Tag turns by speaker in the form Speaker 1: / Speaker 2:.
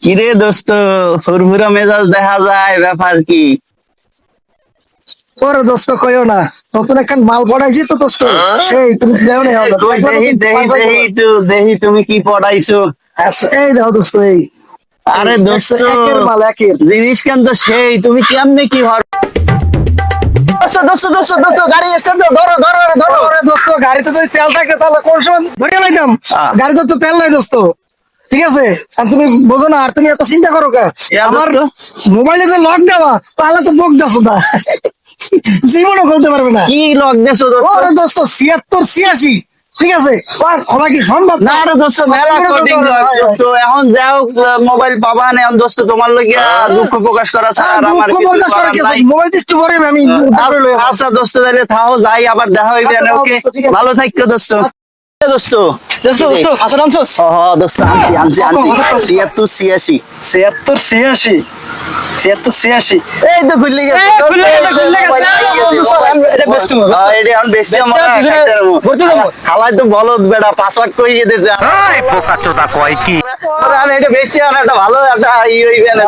Speaker 1: কিরে দোস্ত, ফুরফুরা মেজাজ দেখা যায়, ব্যাপার কি?
Speaker 2: ওরে দোস্ত কইও না, নতুন একটা মাল পড়াইছি তো দোস্ত। সেই তুমি দেও না হবে
Speaker 1: কই দেহি দেহি দেহি একটু দেহি, তুমি কি পড়াইছো?
Speaker 2: এই দেখো দোস্ত, এই
Speaker 1: আরে দোস্ত,
Speaker 2: একের মাল একের।
Speaker 1: জিনিস কেন তো সেই, তুমি কেমনে কি হর
Speaker 2: দোস্ত দোস্ত দোস্ত দোস্ত গাড়ি স্টার্ট দাও, ধরো ধরো ধরো। ওরে দোস্ত, গাড়িতে যদি তেল থাকে তাহলে কোন সময় ধরে লাইতাম। গাড়িতে তো তেল নাই দোস্ত, ঠিক আছে? আর তুমি বোঝো না, আর তুমি এত চিন্তা করো কে? আমার মোবাইলে যে লক দেওয়া, তাহলে তো বক দাও না, জীবনও খুলতে পারবে না।
Speaker 1: কি লক দেছো দোস্ত?
Speaker 2: ওরে দোস্ত 76 86, ঠিক আছে? খোলা কি সম্ভব?
Speaker 1: না রে দোস্ত, মেলা কোডিং লক দোস্ত। এখন যাও মোবাইল পাবা না এখন দোস্ত, তোমার লাগিয়া দুঃখ প্রকাশ করা ছাড়া আর আমার কিছু করার নাই।
Speaker 2: মোবাইল একটু পরে আমি
Speaker 1: আচ্ছা দোস্ত, তাহলে থাও, যাই, আবার দেখা হইবে না। ওকে, ভালো থাকো দোস্ত। দোস্ত
Speaker 2: দোস্ত দোস্ত হাসান আনছস?
Speaker 1: দোস্ত, আনছি আনছি আনছি 76 86।
Speaker 2: 76 86
Speaker 1: এই তো খুললে গেছে। এটা এখন বেশি আমার হালাই তো বলদ বেড়া, পাসওয়ার্ড কই গেছে। এটা বেশি আর একটা ভালো একটা ই হইবে না।